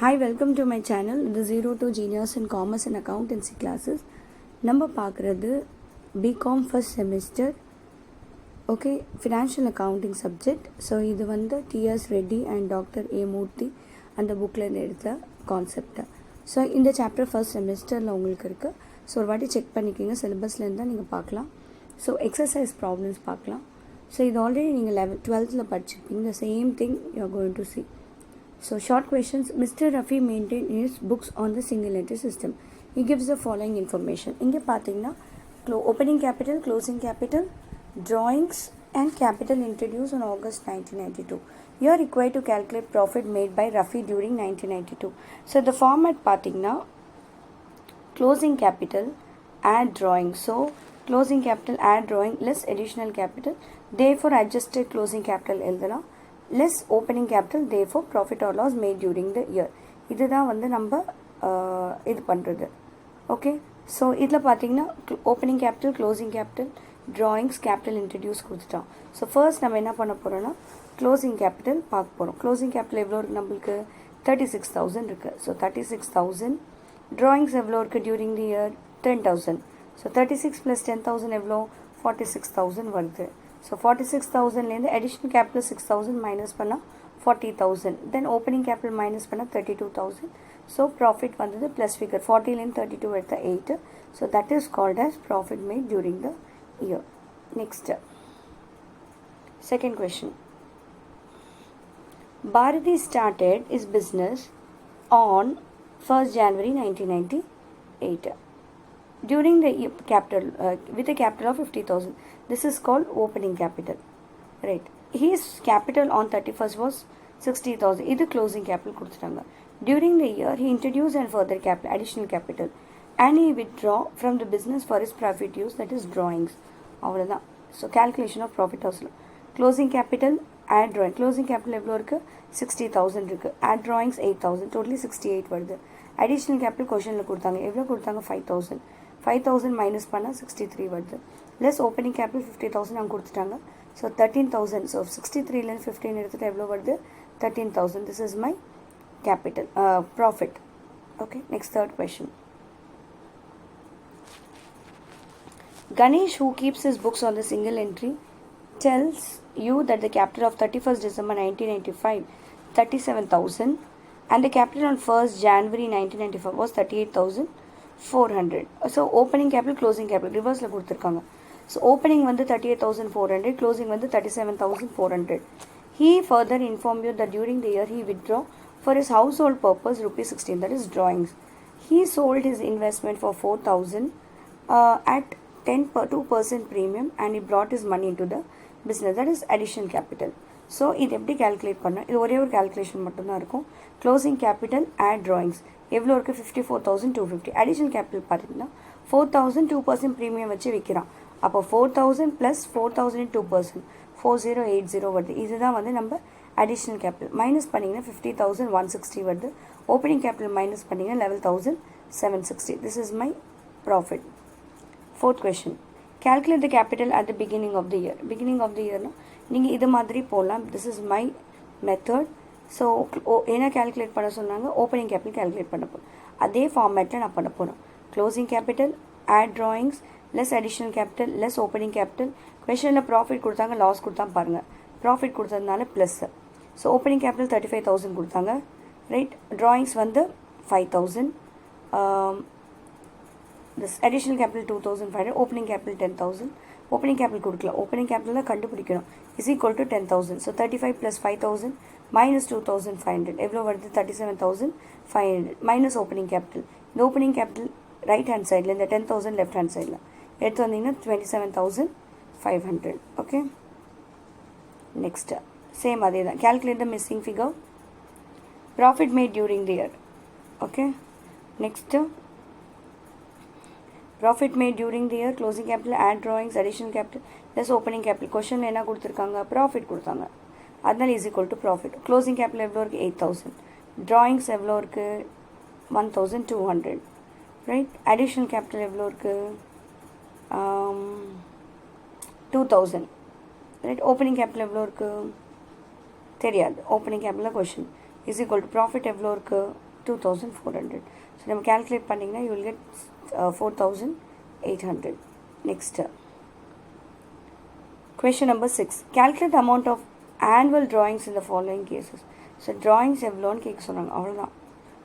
Hi, welcome to my channel. The 0 to Genius in Commerce and Accountancy classes. நம்ம பார்க்குறது BCom first semester okay financial accounting subject. So இது வந்து DS Reddy and doctor A Murthy அந்த புக்கிலேருந்து எடுத்த concept. So இந்த chapter first செமிஸ்டரில் உங்களுக்கு இருக்குது. ஸோ ஒரு வாட்டி செக் பண்ணிக்கிங்க, சிலபஸ்லேருந்து தான் நீங்கள் பார்க்கலாம். ஸோ எக்ஸசைஸ் ப்ராப்ளம்ஸ் பார்க்கலாம். ஸோ இது ஆல்ரெடி நீங்கள் 12th படிச்சிருப்பீங்க. The same thing you are going to see. So short questions. Mr. Rafi maintained his books on the single entry system. He gives the following information. இங்கே பார்த்தீங்கன்னா opening capital, closing capital, drawings and capital introduced on August 1992. You are required to calculate profit made by Rafi during 1992. So the format பார்த்தீங்கன்னா closing capital, add drawing. So closing capital, add drawing, less additional capital. Therefore adjusted closing capital எழுதலாம். less opening capital, therefore profit or loss made during the year. இதுதான் வந்து நம்ம இது பண்ணுறது. Okay, so இதில் பார்த்தீங்கன்னா opening capital, closing capital, drawings, capital introduce கொடுத்துட்டோம். So first நம்ம என்ன பண்ண போகிறோன்னா க்ளோசிங் கேபிட்டல் பார்க்க போகிறோம். க்ளோசிங் கேபிட்டல் எவ்வளோ இருக்குது நம்மளுக்கு? 36,000 இருக்குது. ஸோ 36,000. ட்ராயிங்ஸ் எவ்வளோ இருக்குது டியூரிங் தி இயர்? 10,000. ஸோ 36 + 10,000 எவ்வளோ? 46,000 வருது. ஸோ 46,000லேருந்து அடிஷ்னல் கேபிட்டல் 6,000 மைனஸ் பண்ணால் 40,000. தென் ஓப்பனிங் கேபிட்டல் மைனஸ் பண்ணால் 32,000. ஸோ ப்ராஃபிட் வந்தது ப்ளஸ் ஃபிகர் 40லேருந்து 32 எடுத்த 8. So that is called as profit made during the year. Next second question. Bharathi started his business on 1st January 1998. During the capital with a capital of 50,000. This is called opening capital, right? His capital on 31st was 60,000. இது closing capital கொடுத்துட்டாங்க. During the year he introduced and further capital, additional capital, and he withdraw from the business for his profit use, that is drawings. அவ்வளோதான். So calculation of profit ஹவுஸில் closing capital, add drawing. closing capital எவ்வளோ இருக்குது? 60,000 இருக்குது. add drawings 8,000, totally 68 வருது. additional capital கொஷனில் கொடுத்தாங்க. எவ்வளோ கொடுத்தாங்க? 5,000. 5,000 minus பண்ணால் 63 வருது. லெஸ் ஓப்பனிங் கேபிட்டல் 50,000 அவங்க கொடுத்துட்டாங்க. ஸோ 13,000. ஸோ 63லேருந்து 15 எடுத்துகிட்டு எவ்வளோ வருது? 13,000. This is my capital profit. Okay, next third question. Ganesh, who keeps his books on the single entry, tells you that the capital of 31st December 1995, 37,000, and the capital on 1st January 1995 was 38,400. So opening capital, closing capital ரிவர்ஸில் கொடுத்துருக்காங்க. So opening வந்து 38,400, closing வந்து 37,400. He further informed you that during the year he withdrew for his household purpose ₹16, that is drawings. He sold his investment for 4,000 at 2% premium, and he brought his money into the business, that is additional capital. So இது எப்படி calculate பண்ண? இது ஒரே ஒரு calculation மட்டும்தான் இருக்கும். Closing capital, add drawings எவ்வளோ இருக்குது? 54,250. அடிஷனல் கேபிட்டல் பார்த்தீங்கன்னா 4,000 2% ப்ரீமியம் வச்சு விற்கிறான். அப்போ 4,000 + 4,000 2%, 4080 வருது. இதுதான் வந்து நம்ம அடிஷ்னல் கேபிட்டல். மைனஸ் பண்ணிங்கன்னா 50,160 வருது. ஓப்பனிங் கேபிட்டல் மைனஸ் பண்ணிங்கன்னா 11,760. This is my profit. Fourth question. calculate the capital at the beginning of the year. beginning of the year னா நீங்கள் இது மாதிரி போடலாம். This is my method. So என்ன கேல்குலேட் பண்ண சொன்னாங்க? ஓப்பனிங் கேபிட்டல் கேல்குலேட் பண்ண போகிறோம். அதே ஃபார்மேட்டில் நான் பண்ண போகிறோம். Closing capital, add drawings, less additional capital, less opening capital. கொஷனில் ப்ராஃபிட் கொடுத்தாங்க, லாஸ் கொடுத்தா பாருங்கள். ப்ராஃபிட் கொடுத்ததுனால ப்ளஸ். ஸோ ஓப்பனிங் கேபிட்டல் 35,000 கொடுத்தாங்க, ரைட்? ட்ராயிங்ஸ் வந்து 5,000. this additional capital 2,500, opening capital 10,000. opening capital கொடுக்கல, opening capital தான் கண்டுபிடிக்கணும். is equal to 10,000. so 35 + 5,000 minus 2,500 எவ்வளோ வருது? 37,500 minus opening capital. இந்த opening capital ரைட் ஹேண்ட் சைடில், இந்த 10,000 லெஃப்ட் ஹேண்ட் சைடில் எடுத்து வந்தீங்கன்னா 27,500. ஓகே, நெக்ஸ்ட் சேம் அதே தான். calculate the missing figure, profit made during the year. Okay, next profit made during the year, closing capital, add drawings, additional capital, less opening capital. கொஷனில் என்ன கொடுத்துருக்காங்க? Profit கொடுத்தாங்க. அதனால் is equal to profit. Closing capital எவ்வளோ இருக்குது? 8,000. Drawings எவ்வளோ இருக்குது? 1,200, right? Additional capital எவ்வளோ இருக்குது? 2,000, ரைட்? ஓப்பனிங் கேபிட்டல் எவ்வளோ இருக்குது? தெரியாது. Opening capital question is equal to profit எவ்வளோ இருக்குது? 2400. So நம்ம calculate பண்ணிங்கன்னா you will get 4800. Next. Question number 6. Calculate the amount of annual drawings in the following cases. So drawings எவ்வளோன்னு கேட்க சொன்னாங்க, அவ்வளோதான்.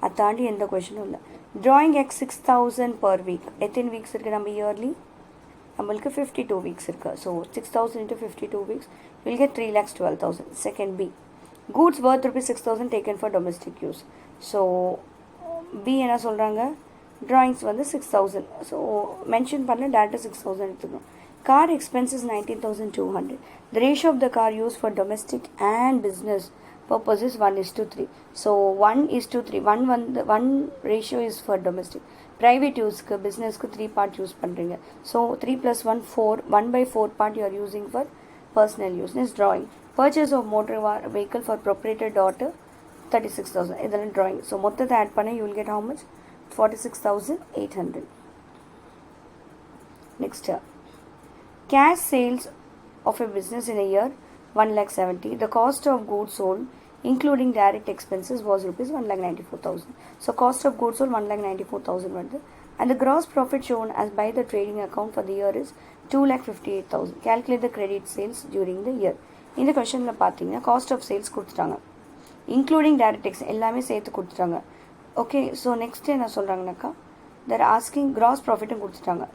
அதை தாண்டி எந்த கொஷனும் இல்லை. drawing x 6000 per week. எத்தனை வீக்ஸ் இருக்குது நம்ம இயர்லி? நம்மளுக்கு 52 வீக்ஸ் இருக்குது. So 6000 into 52 weeks will get 3,12,000. Second B. Goods worth ₹6,000 taken for domestic use. So B என்ன சொல்கிறாங்க, drawings வந்து 6,000. ஸோ மென்ஷன் பண்ணல, டேரக்டாக 6,000 எடுத்துக்கணும். Car expenses 19,200. The ratio of the car used for domestic and business purposes 1:3. So 1:3. One ratio is for domestic. Private use business 3 part use பண்றீங்க. So 3 plus 1 4. 1/4 part you are using for personal use. Next drawing. Purchase of motor vehicle for proprietor daughter 36,000. இதெல்லாம் drawing. So மொத்தத்தை add பண்ண you will get how much? 46,800. Next. Cash sales of a business in a year 1,70,000. The cost of goods sold including direct expenses was ₹1,94,000. So cost of goods sold 1,94,000 வருது. And the gross profit shown as by the trading account for the year is 2,58,000. Calculate the credit sales during the year. இந்த கொஸ்டினில் பார்த்தீங்கன்னா cost of sales கொடுத்துட்டாங்க, including direct X எல்லாமே சேர்த்து கொடுத்துட்டாங்க. Okay, so next என்ன சொல்கிறாங்கனாக்கா, தர் asking gross ப்ராஃபிட்டும் கொடுத்துட்டாங்க.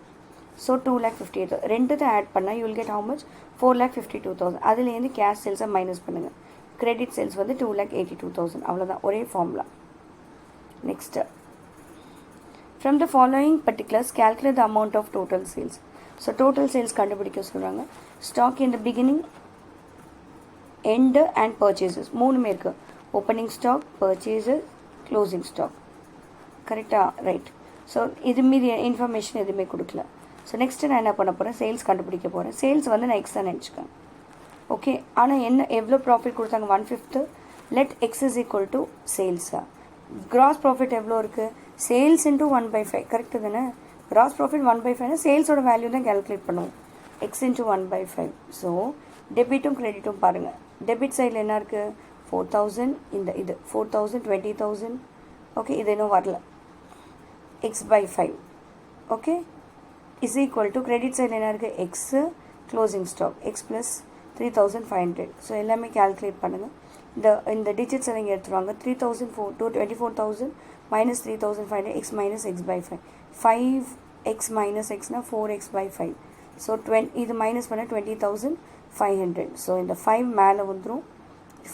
ஸோ 2,58,000 ரெண்டுத்தை ஆட் பண்ணால் you will get how much? 4,52,000. அதுலேருந்து கேஷ் சேல்ஸை மைனஸ் பண்ணுங்கள். கிரெடிட் சேல்ஸ் வந்து 2,82,000. அவ்வளோதான், ஒரே formula. Next, from the following particulars calculate the amount of total sales. So total sales கண்டுபிடிக்க சொல்கிறாங்க. Stock in the beginning, end and purchases மூணுமே இருக்குது. Opening stock, purchases, closing stock. கரெக்டாக? ரைட். ஸோ இது மீதி இன்ஃபர்மேஷன் எதுவுமே கொடுக்கல. ஸோ நெக்ஸ்ட்டு நான் என்ன பண்ண போகிறேன், சேல்ஸ் கண்டுபிடிக்க போகிறேன். சேல்ஸ் வந்து நான் எக்ஸ் தான் நினச்சிக்கேன். ஓகே, ஆனால் என்ன எவ்வளோ ப்ராஃபிட் கொடுத்தாங்க? 1/5. Let X is equal to சேல்ஸா. கிராஸ் ப்ராஃபிட் எவ்வளோ இருக்குது? Sales into 1/5. கரெக்டு தானே? Gross profit 1/5. சேல்ஸோட வேல்யூ தான் கேல்குலேட் பண்ணுவோம். எக்ஸ் இன்ட்டு 1/5. ஸோ டெபிட்டும் கிரெடிட்டும் பாருங்கள். டெபிட் சைடில் என்ன இருக்குது? 4,000. இது 4,000, 20,000. ஓகே, இது இன்னும் வரல. x/5. Okay, is equal to credit சைடில் என்ன இருக்குது? X, closing stock x plus 3,500. So எல்லாமே கேல்குலேட் பண்ணுங்கள். இந்த டிஜிட்ஸ் எல்லாம் இங்கே எடுத்துருவாங்க. 24,000 minus 3,500 x minus x/5. 5x minus xனா 4x/5. So இது மைனஸ் பண்ண 20,500. ஸோ இந்த 5 மேலே வந்துடும்,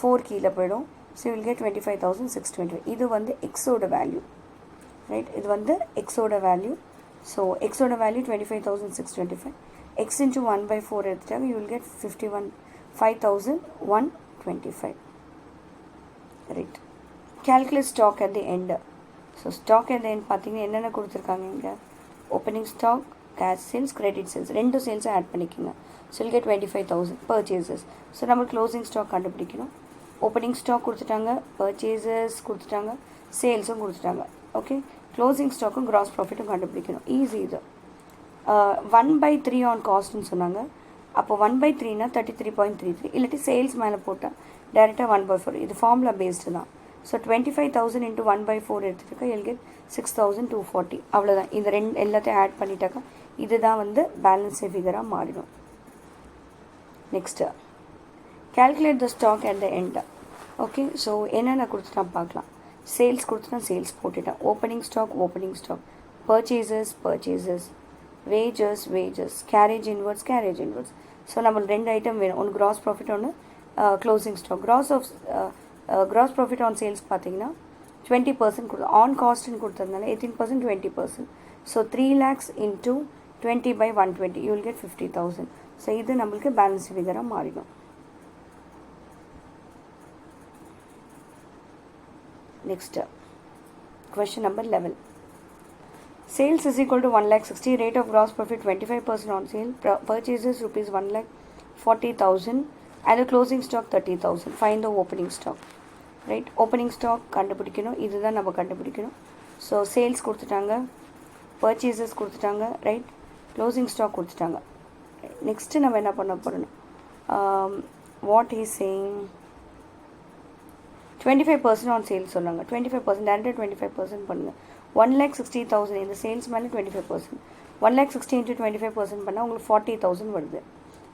4 கீழே போயிடும். So will get 25,620. இது வந்து எக்ஸோட வேல்யூ. ரைட், இது வந்து எக்ஸோட வேல்யூ. ஸோ எக்ஸோட வேல்யூ 25,625. x into 1/4 எடுத்துட்டாங்க, you will get 5,125. Right, calculate stock at the end. So stock at the end பார்த்தீங்கன்னா என்னென்ன கொடுத்துருக்காங்க இங்கே? Opening stock, cash sales, credit sales, ரெண்டு சேல்ஸை ஆட் பண்ணிக்கோங்க. So will get 25,000. Purchases, so நம்ம க்ளோசிங் ஸ்டாக் கண்டுபிடிக்கணும். ஓப்பனிங் ஸ்டாக் கொடுத்துட்டாங்க, பர்ச்சேசஸ் கொடுத்துட்டாங்க, சேல்ஸும் கொடுத்துட்டாங்க. ஓகே, க்ளோசிங் ஸ்டாக்கும் கிராஸ் ப்ராஃபிட்டும் கண்டுபிடிக்கணும். ஈஸி இது. 1/3 ஆன் காஸ்ட்னு சொன்னாங்க. அப்போ 1/3னா 33.33. இல்லாட்டி சேல்ஸ் மேலே போட்டால் டேரெக்டாக 1/4. இது ஃபார்முலா பேஸ்டு தான். ஸோ 25,000 into 1/4 எடுத்துகிட்டு you'll get 6,240. அவ்வளோதான். இந்த எல்லாத்தையும் ஆட் பண்ணிட்டாக்கா இதுதான் வந்து பேலன்ஸ் ஃபிகராக மாறிடும். Next, calculate the stock at the end. Okay, so என்னென்ன கொடுத்துட்டான் பார்க்கலாம். சேல்ஸ் கொடுத்துட்டா சேல்ஸ் போட்டுட்டேன். Opening stock, purchases, wages, carriage inwards. So நம்மளுக்கு 2 ஐட்டம் வேணும். ஒன்று கிராஸ் ப்ராஃபிட், ஒன்று closing stock. Gross profit on sales பார்த்தீங்கன்னா 20% கொடுத்து ஆன் காஸ்ட்னு கொடுத்ததுனால 18%, 20%. So 3 lakhs into 20/120 you will get 50,000. So இது நம்மளுக்கு பேலன்ஸ் ஃபிகராக மாறிடும். Next, question number 11. Sales is equal to 1,60,000. Rate of gross profit 25% on sale. Purchases ₹1,40,000 and the closing stock 30,000. Find the opening stock. Right, opening stock கண்டுபிடிக்கணும். இதுதான் நம்ம கண்டுபிடிக்கணும். So sales கொடுத்துட்டாங்க, purchases கொடுத்துட்டாங்க, ரைட், க்ளோசிங் ஸ்டாக் கொடுத்துட்டாங்க. Next நம்ம என்ன பண்ண போகிறோம், what is saying, 25% on sales சொன்னாங்க. 25% டேரக்டாக 25% பண்ணுங்கள். 1,60,000 இந்த சேல்ஸ் மேலே 25%. 1,60,000 into 25% பண்ணால் உங்களுக்கு 40,000 வருது.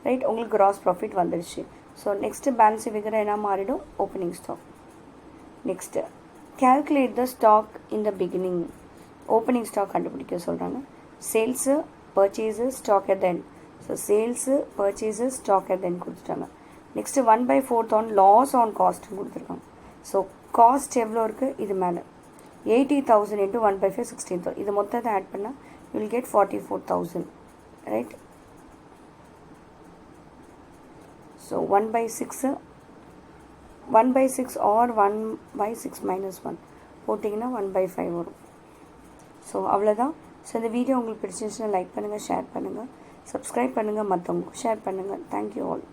ரைட், உங்களுக்கு கிராஸ் ப்ராஃபிட் வந்துடுச்சு. ஸோ நெக்ஸ்ட்டு பேலன்ஸ் ஃபிகர் என்ன மாறிடும்? Opening stock. Next calculate the stock in the beginning. Opening stock கண்டுபிடிக்க சொல்கிறாங்க. Sales, purchase, stock at the end. So sales, purchase, stock at the end கொடுத்துட்டாங்க. Next 1/4 on loss on காஸ்ட்னு கொடுத்துருக்காங்க. So cost எவ்வளோ இருக்குது? இது மேலே 80,000 into 1/5 16,000. இது மொத்தத்தை ஆட் பண்ணால் you will get 44,000. Right, so 1/6 or 1/6 minus 1 போட்டிங்கன்னா 1/5 வரும். ஸோ அவ்வளோதான். ஸோ இந்த வீடியோ உங்களுக்கு பிடிச்சிருந்துச்சுன்னா லைக் பண்ணுங்கள், ஷேர் பண்ணுங்கள், சப்ஸ்கிரைப் பண்ணுங்கள், மற்றவங்களுக்கு ஷேர் பண்ணுங்கள். Thank you all.